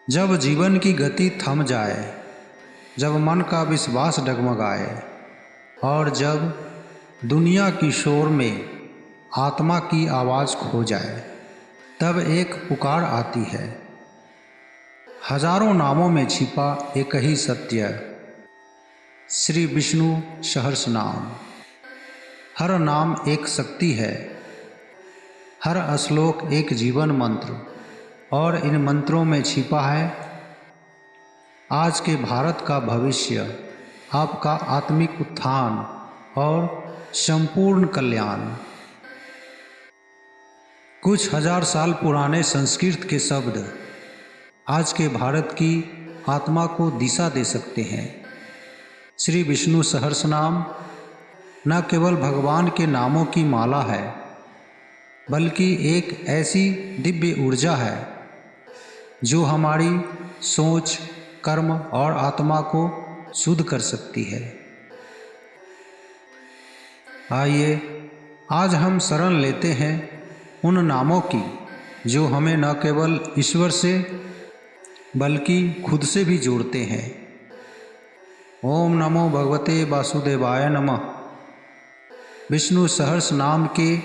जब जीवन की गति थम जाए, जब मन का विश्वास डगमगाए और जब दुनिया की शोर में आत्मा की आवाज़ खो जाए, तब एक पुकार आती है। हजारों नामों में छिपा एक ही सत्य, श्री विष्णु सहस्र नाम। हर नाम एक शक्ति है, हर श्लोक एक जीवन मंत्र, और इन मंत्रों में छिपा है आज के भारत का भविष्य, आपका आत्मिक उत्थान और संपूर्ण कल्याण। कुछ हजार साल पुराने संस्कृत के शब्द आज के भारत की आत्मा को दिशा दे सकते हैं। श्री विष्णु सहस्र नाम न केवल भगवान के नामों की माला है, बल्कि एक ऐसी दिव्य ऊर्जा है जो हमारी सोच, कर्म और आत्मा को शुद्ध कर सकती है। आइए आज हम शरण लेते हैं उन नामों की जो हमें न केवल ईश्वर से बल्कि खुद से भी जोड़ते हैं। ओम नमो भगवते वासुदेवाय नमः। विष्णु सहस्र नाम के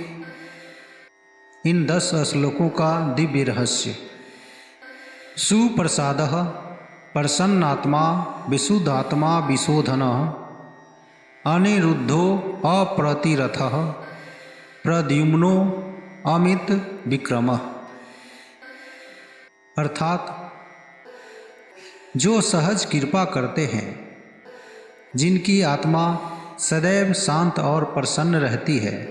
इन 10 श्लोकों का दिव्य रहस्य। सुप्रसादः प्रसन्नात्मा विशुद्धात्मा विशोधनः अनिरुद्धो अप्रतिरथः प्रद्युम्नो अमित विक्रमः। अर्थात जो सहज कृपा करते हैं, जिनकी आत्मा सदैव शांत और प्रसन्न रहती है,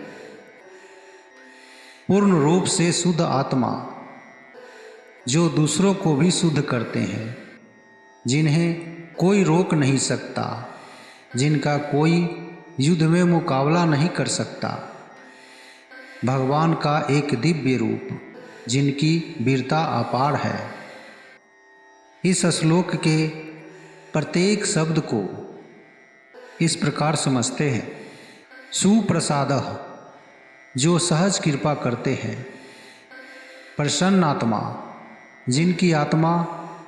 पूर्ण रूप से शुद्ध आत्मा, जो दूसरों को भी शुद्ध करते हैं, जिन्हें कोई रोक नहीं सकता, जिनका कोई युद्ध में मुकाबला नहीं कर सकता, भगवान का एक दिव्य रूप, जिनकी वीरता अपार है। इस श्लोक के प्रत्येक शब्द को इस प्रकार समझते हैं। सुप्रसादः, जो सहज कृपा करते हैं। प्रसन्न आत्मा, जिनकी आत्मा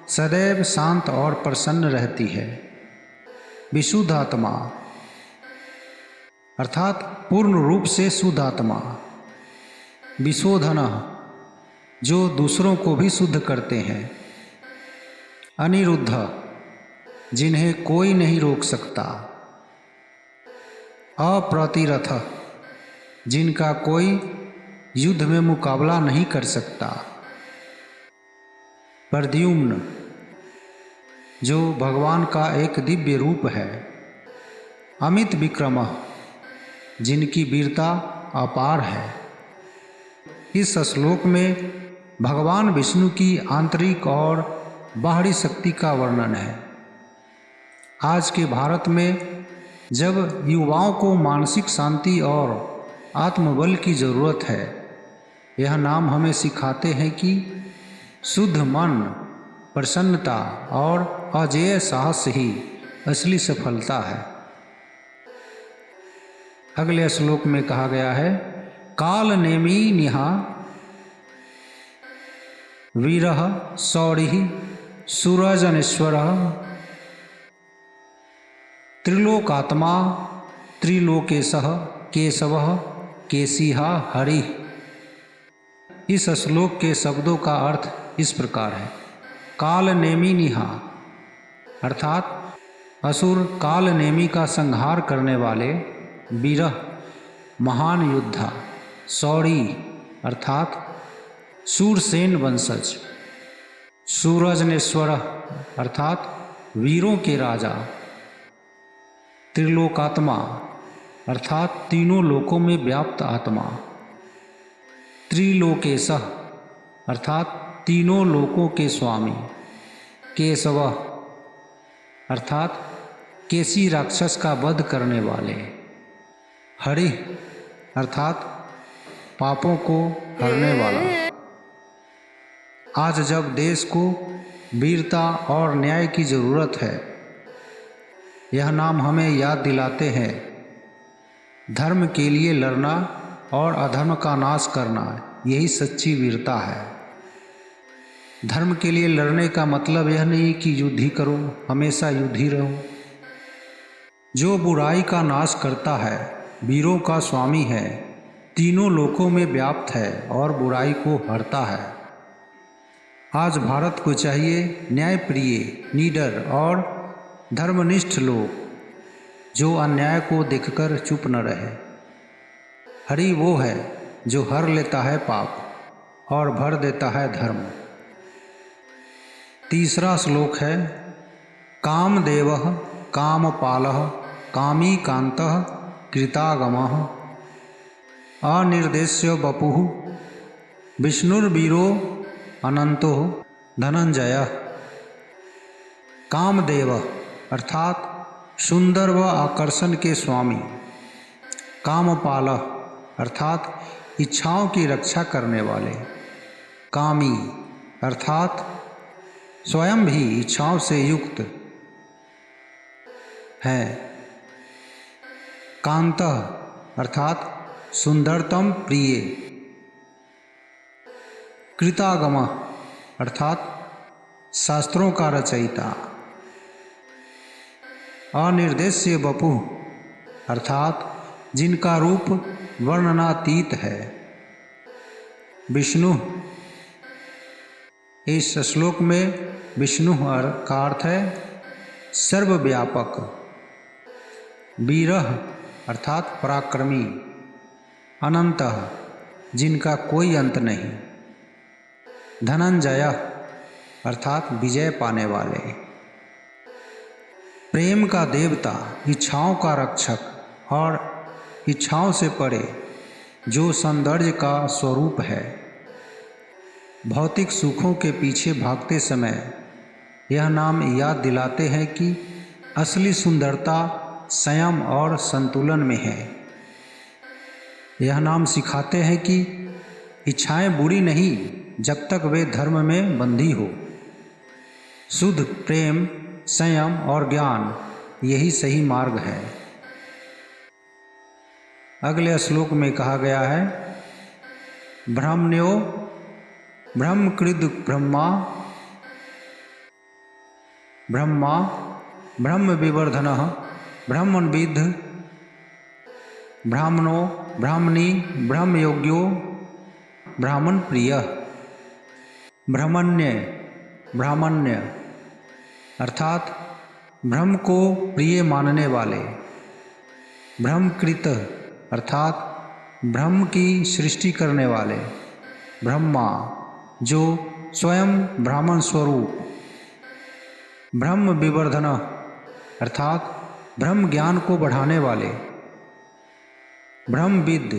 सदैव शांत और प्रसन्न रहती है। विशुद्ध आत्मा, अर्थात पूर्ण रूप से शुद्ध आत्मा। विशोधनः, जो दूसरों को भी शुद्ध करते हैं। अनिरुद्ध, जिन्हें कोई नहीं रोक सकता। अप्रतिरथ, जिनका कोई युद्ध में मुकाबला नहीं कर सकता। प्रद्युम्न, जो भगवान का एक दिव्य रूप है। अमित विक्रमः, जिनकी वीरता अपार है। इस श्लोक में भगवान विष्णु की आंतरिक और बाहरी शक्ति का वर्णन है। आज के भारत में जब युवाओं को मानसिक शांति और आत्मबल की ज़रूरत है, यह नाम हमें सिखाते हैं कि शुद्ध मन, प्रसन्नता और अजेय साहस ही असली सफलता है। अगले श्लोक में कहा गया है, काल नेमी निहा वीरः शौरिः सूरजनेश्वरः त्रिलोकात्मा त्रिलोकेशः केशवः केशिहा हरिः। इस श्लोक के शब्दों का अर्थ इस प्रकार है। काल नेमी निहा, अर्थात असुर काल नेमी का संहार करने वाले वीरः, महान योद्धा। शौरी, अर्थात सूरसेन वंशज। सूरजनेश्वरः, अर्थात वीरों के राजा। त्रिलोकात्मा, अर्थात तीनों लोकों में व्याप्त आत्मा। त्रिलोकेशः, अर्थात तीनों लोकों के स्वामी। केशवः, अर्थात केसी राक्षस का वध करने वाले। हरिः, अर्थात पापों को हरने वाला। आज जब देश को वीरता और न्याय की ज़रूरत है, यह नाम हमें याद दिलाते हैं धर्म के लिए लड़ना और अधर्म का नाश करना, यही सच्ची वीरता है। धर्म के लिए लड़ने का मतलब यह नहीं कि युद्ध ही करो, हमेशा युद्ध ही रहो। जो बुराई का नाश करता है, वीरों का स्वामी है, तीनों लोकों में व्याप्त है और बुराई को हरता है। आज भारत को चाहिए न्यायप्रिय, निडर और धर्मनिष्ठ लोग, जो अन्याय को देखकर चुप न रहे। हरि वो है जो हर लेता है पाप और भर देता है धर्म। तीसरा श्लोक है, कामदेवः कामपालः कामी कांतः कृतागमः अनिर्देश्य वपुः विष्णुर्वीरो अनंतो धनंजय। कामदेव अर्थात सुंदर व आकर्षण के स्वामी, कामपाल अर्थात इच्छाओं की रक्षा करने वाले, कामी अर्थात स्वयं भी इच्छाओं से युक्त है, कांतः अर्थात सुंदरतम प्रिय, कृतागम अर्थात शास्त्रों का रचयिता, अनिर्देश्य वपुः अर्थात जिनका रूप वर्णनातीत है, विष्णु। इस श्लोक में विष्णु का अर्थ है सर्वव्यापक, वीरः अर्थात पराक्रमी, अनंतः जिनका कोई अंत नहीं, धनंजय अर्थात विजय पाने वाले, प्रेम का देवता, इच्छाओं का रक्षक और इच्छाओं से परे जो सौंदर्य का स्वरूप है। भौतिक सुखों के पीछे भागते समय यह नाम याद दिलाते हैं कि असली सुंदरता संयम और संतुलन में है। यह नाम सिखाते हैं कि इच्छाएं बुरी नहीं जब तक वे धर्म में बंधी हो। शुद्ध प्रेम, संयम और ज्ञान यही सही मार्ग है। अगले श्लोक में कहा गया है, ब्रह्मण्यो ब्रह्मकृद ब्रह्मा ब्रह्मा ब्रह्म विवर्धनः ब्रह्मविद् ब्राह्मणो ब्राह्मणी ब्रह्मयोग्यो ब्राह्मण प्रिय। ब्राह्मण्य अर्थात ब्रह्म को प्रिय मानने वाले, ब्रह्मकृत अर्थात ब्रह्म की सृष्टि करने वाले, ब्रह्मा जो स्वयं ब्राह्मण स्वरूप, ब्रह्म विवर्धन अर्थात ब्रह्म ज्ञान को बढ़ाने वाले, ब्रह्मविद्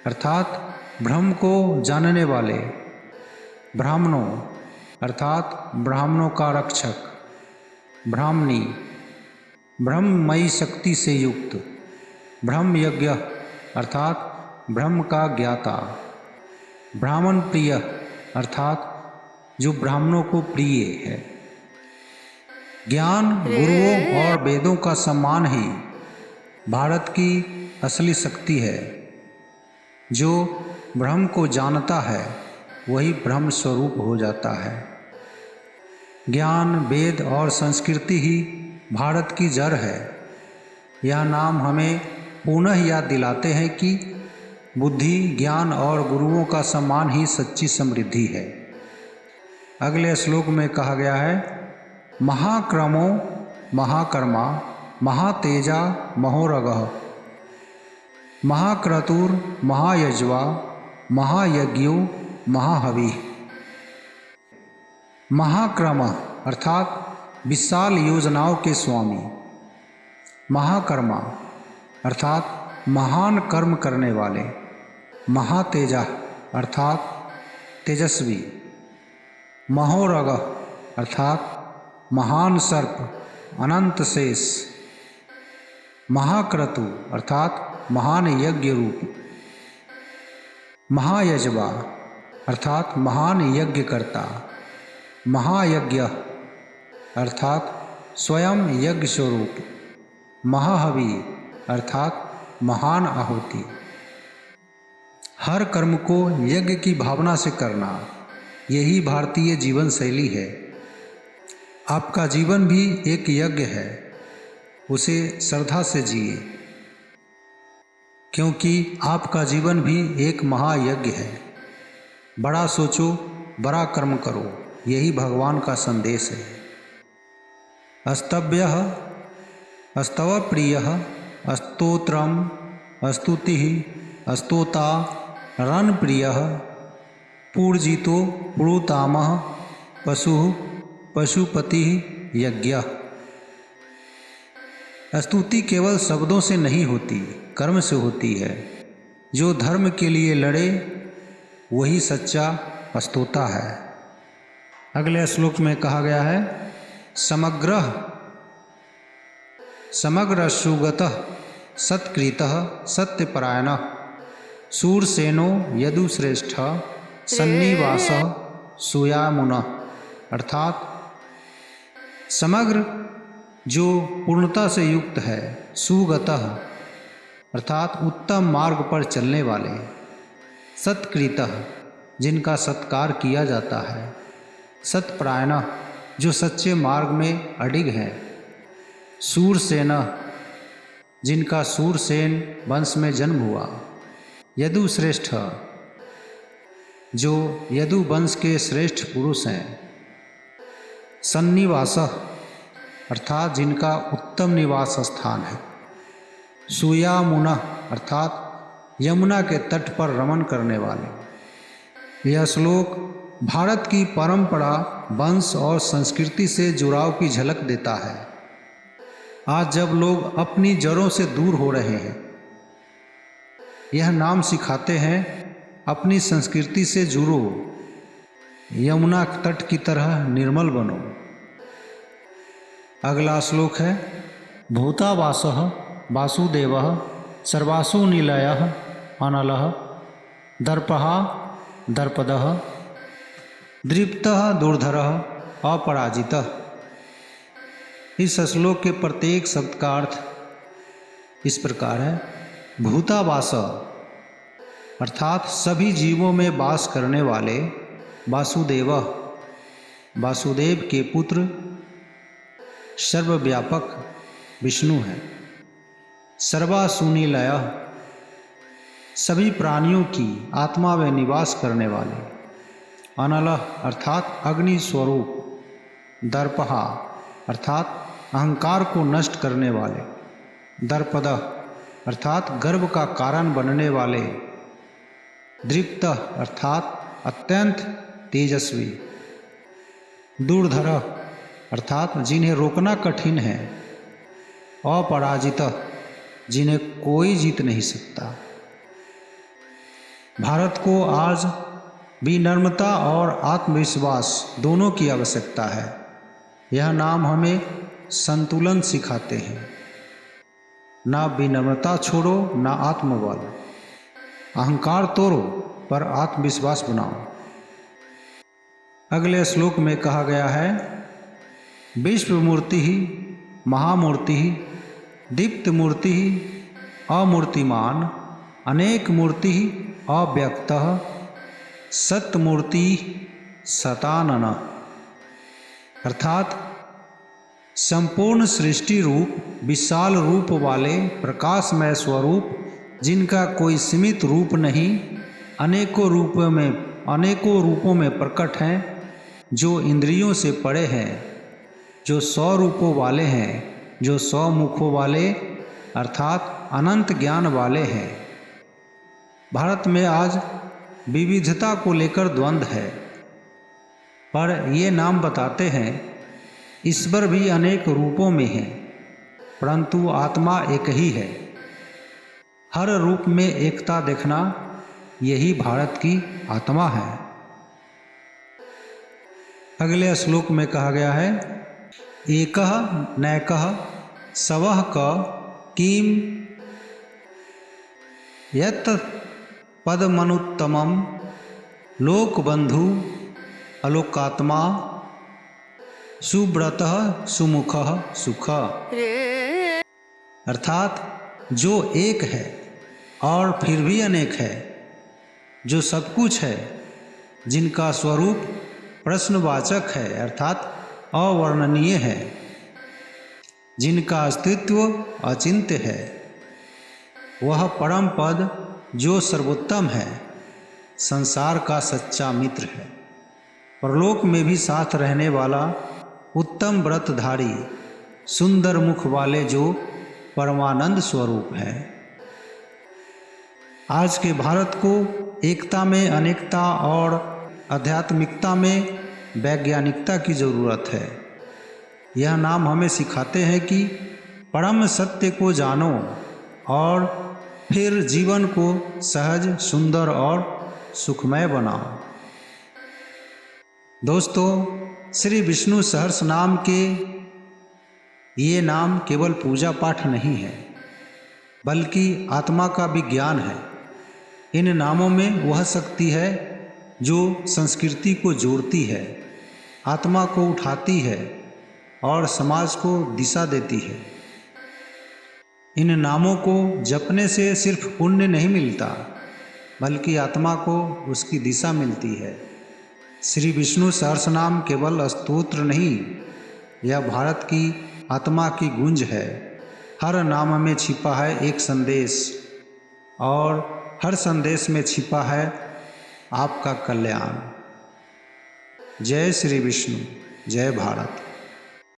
अर्थात ब्रह्म को जानने वाले, ब्राह्मणों अर्थात ब्राह्मणों का रक्षक, ब्राह्मणी ब्रह्ममयी शक्ति से युक्त, ब्रह्मयज्ञ अर्थात ब्रह्म का ज्ञाता, ब्राह्मण प्रिय अर्थात जो ब्राह्मणों को प्रिय है। ज्ञान, गुरुओं और वेदों का सम्मान ही भारत की असली शक्ति है। जो ब्रह्म को जानता है वही ब्रह्म स्वरूप हो जाता है। ज्ञान, वेद और संस्कृति ही भारत की जड़ है। यह नाम हमें पुनः याद दिलाते हैं कि बुद्धि, ज्ञान और गुरुओं का सम्मान ही सच्ची समृद्धि है। अगले श्लोक में कहा गया है, महाक्रमो महाकर्मा महातेजा महोरगः महाक्रतुर महायज्वा महायज्ञो महाहविः। महाक्रम अर्थात विशाल योजनाओं के स्वामी, महाकर्मा अर्थात महान कर्म करने वाले, महातेजा अर्थात तेजस्वी, महोरग अर्थात महान सर्प अनंत शेष, महाक्रतु अर्थात महान यज्ञ रूप, महायज्वा अर्थात महान यज्ञकर्ता, महायज्ञ अर्थात स्वयं यज्ञ स्वरूप, महाहवि अर्थात महान आहुति। हर कर्म को यज्ञ की भावना से करना, यही भारतीय जीवन शैली है। आपका जीवन भी एक यज्ञ है, उसे श्रद्धा से जिए, क्योंकि आपका जीवन भी एक महायज्ञ है। बड़ा सोचो, बड़ा कर्म करो, यही भगवान का संदेश है। अस्तव्यः अस्तव प्रियः स्तोत्रम स्तुतिः स्तोता रन प्रियः पूर्जितो पुरुतामः पशुः पशुपतिः यज्ञः। स्तुति केवल शब्दों से नहीं होती, कर्म से होती है। जो धर्म के लिए लड़े वही सच्चा स्तोता है। अगले श्लोक में कहा गया है, समग्र सुगतः सत्कृतः सत्यपरायणः शूरसेनो यदुश्रेष्ठः सन्निवासः सूयामुनः। अर्थात समग्र जो पूर्णता से युक्त है, सुगतः अर्थात उत्तम मार्ग पर चलने वाले, सत्कृतः जिनका सत्कार किया जाता है, सत्परायण जो सच्चे मार्ग में अडिग है, शूरसेन जिनका शूरसेन वंश में जन्म हुआ, यदुश्रेष्ठ जो यदु वंश के श्रेष्ठ पुरुष हैं, सन्निवास अर्थात जिनका उत्तम निवास स्थान है, सूयामुना अर्थात यमुना के तट पर रमण करने वाले। यह श्लोक भारत की परंपरा, वंश और संस्कृति से जुड़ाव की झलक देता है। आज जब लोग अपनी जड़ों से दूर हो रहे हैं, यह नाम सिखाते हैं अपनी संस्कृति से जुड़ो, यमुना तट की तरह निर्मल बनो। अगला श्लोक है, भूतावासः वासुदेवः सर्वासु निलयः अनलः दर्पः दर्पदः दृप्तः दुर्धरः अपराजितः। इस श्लोक के प्रत्येक शब्द का अर्थ इस प्रकार है, भूतावास अर्थात सभी जीवों में वास करने वाले वासुदेव, वासुदेव के पुत्र सर्वव्यापक विष्णु हैं। सर्वासुनिलय सभी प्राणियों की आत्मा में निवास करने वाले, अनल अर्थात अग्नि स्वरूप, दर्पहा अर्थात अहंकार को नष्ट करने वाले, दर्पद अर्थात गर्व का कारण बनने वाले, दृप्त अर्थात अत्यंत तेजस्वी, दूरधर अर्थात जिन्हें रोकना कठिन है, अपराजित जिन्हें कोई जीत नहीं सकता। भारत को आज विनम्रता और आत्मविश्वास दोनों की आवश्यकता है। यह नाम हमें संतुलन सिखाते हैं। ना विनम्रता छोड़ो, ना आत्मबल, अहंकार तोड़ो पर आत्मविश्वास बनाओ। अगले श्लोक में कहा गया है, विश्व मूर्ति ही महामूर्ति ही दीप्त मूर्ति ही अमूर्तिमान अनेक मूर्ति ही अव्यक्त सत्मूर्ति सतानन। अर्थात संपूर्ण सृष्टि रूप, विशाल रूप वाले प्रकाशमय स्वरूप, जिनका कोई सीमित रूप नहीं, अनेकों रूपों में प्रकट हैं, जो इंद्रियों से परे हैं, जो 100 रूपों वाले हैं, जो 100 मुखों वाले अर्थात अनंत ज्ञान वाले हैं। भारत में आज विविधता को लेकर द्वंद्व है, पर ये नाम बताते हैं ईश्वर भी अनेक रूपों में है, परंतु आत्मा एक ही है। हर रूप में एकता देखना, यही भारत की आत्मा है। अगले श्लोक में कहा गया है, एकः नैकः सवः क किम यत् पदमनुत्तमं लोकबंधु अलोकात्मा सुब्रतः सुमुखः सुख। अर्थात जो एक है और फिर भी अनेक है, जो सब कुछ है जिनका स्वरूप प्रश्नवाचक है अर्थात अवर्णनीय है, जिनका अस्तित्व अचिंत्य है, वह परम पद जो सर्वोत्तम है, संसार का सच्चा मित्र है, परलोक में भी साथ रहने वाला उत्तम व्रतधारी, सुंदर मुख वाले जो परमानंद स्वरूप है। आज के भारत को एकता में अनेकता और आध्यात्मिकता में वैज्ञानिकता की ज़रूरत है। यह नाम हमें सिखाते हैं कि परम सत्य को जानो और फिर जीवन को सहज, सुंदर और सुखमय बनाओ। दोस्तों, श्री विष्णु सहस्र नाम के ये नाम केवल पूजा पाठ नहीं है, बल्कि आत्मा का विज्ञान है। इन नामों में वह शक्ति है जो संस्कृति को जोड़ती है, आत्मा को उठाती है और समाज को दिशा देती है। इन नामों को जपने से सिर्फ पुण्य नहीं मिलता, बल्कि आत्मा को उसकी दिशा मिलती है। श्री विष्णु सहस्रनाम केवल स्तोत्र नहीं, यह भारत की आत्मा की गूंज है। हर नाम में छिपा है एक संदेश और हर संदेश में छिपा है आपका कल्याण। जय श्री विष्णु, जय भारत।